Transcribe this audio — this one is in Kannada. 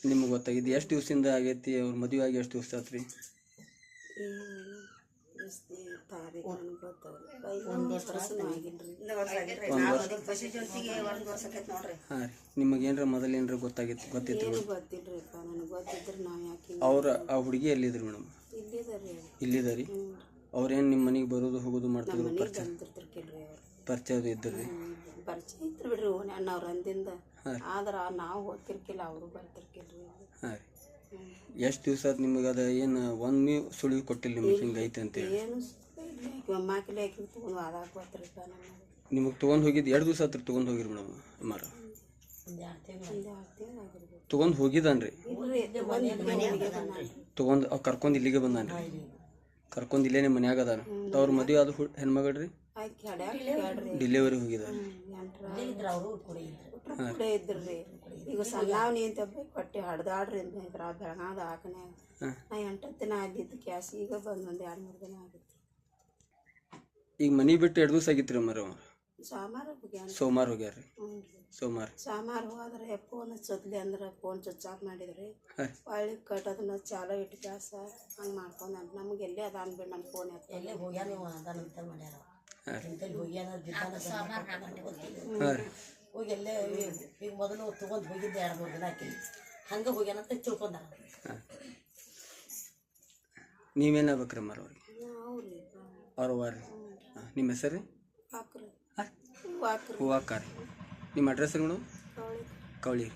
ನಿಮ್ಗೆ ಗೊತ್ತಾಗಿದ್ದು ಎಷ್ಟು ದಿವಸದಿಂದ ಆಗೈತಿ? ಅವ್ರ ಮದುವೆ ಆಗಿ ಎಷ್ಟು ದಿವಸ ಆತ್ರಿ? ಹಾಂ ರೀ. ನಿಮಗೆ ಏನಾರ ಮೊದಲು ಏನಾರ ಗೊತ್ತಿತ್ತು? ಅವ್ರ ಆ ಹುಡುಗಿ ಎಲ್ಲಿದ್ರಿ ಮೇಡಮ್? ಇಲ್ಲಿದ ರೀ. ಅವ್ರೇನು ನಿಮ್ಮ ಮನೆಗೆ ಬರೋದು ಹೋಗೋದು ಮಾಡ್ತಿದ್ರು? ಪರಿಚಯ ಇದ್ರಿ? ಪರಿಚಯ ಇತ್ತು ಬಿಡ್ರಿ, ಅಣ್ಣವ್ರ ಅಂದಿಂದ. ಆದ್ರೆ ನಾವು ಹೋಗ್ತಿರ್ಕಿಲ್ಲ, ಅವರು ಬರ್ತಿರ್ಕಿಲ್ರಿ. ಹಾಂ ರೀ. ಎಷ್ಟು ದಿವಸ ಆಯ್ತು ನಿಮಗೆ? ಅದು ಏನು ಒಂದು ಸುಳಿವು ಕೊಟ್ಟಿಲ್ಲ ನಿಮಗೆ ಹಿಂಗೆ ಐತೆ ಅಂತೇಳಿ? ಏನು ಮಾಕಿಲೆ ಹಾಕಿ ತೊಗೊಂಡು ಅದಾಗ ಬರ್ತಿರ್ಪ ನಿಮಗೆ ತೊಗೊಂಡು ಹೋಗಿದ್ದು ಎರಡು ದಿವಸ ಹತ್ರ ತೊಗೊಂಡು ಹೋಗಿರಿ ಮೇಡಮ್? ಅಮ್ಮಾರ ತೊಗೊಂಡು ಹೋಗಿದ್ದಾನ್ರಿ? ತೊಗೊಂಡು ಅವ್ ಕರ್ಕೊಂಡು ಇಲ್ಲಿಗೆ ಬಂದಾನ್ರಿ? ಕರ್ಕೊಂಡು ಇಲ್ಲೇನೆ ಮನ್ಯಾಗ ಅದಾನ? ಅವ್ರ ಮದುವೆ ಅದು ಹೆಣ್ಮಗಳ್ರಿ? ಡೆಲಿವರಿ ಹೋಗಿದ್ದಾರೆ? ಇದ್ರಿ. ಈಗ ಸಣ್ಣವ್ ನಿಂತ ಕೊಟ್ಟು ಹಡ್ದಾಡ್ರಿ ಇದ್ರ ಬೆಳಗಾದ ಹಾಕನ್ಯಾಗ. ನಾ 8 ದಿನ ಆಗಿದ್ದು ಕ್ಯಾಸ್. ಈಗ ಬಂದು ಒಂದು 2-3 ದಿನ ಆಗಿತ್ತು. ಈಗ ಮನೆ ಬಿಟ್ಟು 2 ದಿವಸ ಆಗಿತ್ತು ರೀ ಮರ? ಸೋಮವಾರ ಹೋಗ್ಯಾರ್ರಿ? ಸೋಮವಾರ ಹೋದ್ರೆ ಫೋನ್ ಹಚ್ಚದ್ಲಿ ಅಂದ್ರೆ ಫೋನ್ ಸ್ವಿಚ್ ಆಫ್ ಮಾಡಿದ್ರಿ. ಒಳ್ಳೆ ಕಟ್ಟೋದನ್ನ ಚಾಲೋ ಇಟ್ಟು ಕ್ಯಾಸ ಹಂಗೆ ಮಾಡ್ಕೊಂಡು ನಮ್ಗೆ ಎಲ್ಲೇ ಅದ ಅನ್ಬಿಟ್ಟು ನಮ್ಮ ಫೋನ್ ಎಲ್ಲೇ ಹೋಗ್ಯಾನ ಅದಂತ ಮಾಡ್ಯಾರ. ಹೋಗಿ ಎಲ್ಲೇ ಈಗ ಮೊದಲು ತೊಗೊಂಡು ಹೋಗಿದ್ದೆ 2-3 ದಿನ ಹಾಕಿ ಹಂಗೆ ಹೋಗ್ಯಾನಂತ ತಿಳ್ಕೊಂಡಾರ. ನೀವೇನಾಗ್ಬೇಕ್ರಿ ಮರ ಅವ್ರಿಗೆ? ಅವ್ರ ನಿಮ್ಮ ಹೆಸರು? ಹೂವಾಕಾರ. ನಿಮ್ಮ ಅಡ್ರೆಸ್ ರೀ ಮೇಡಮ್? ಕವಳಿ.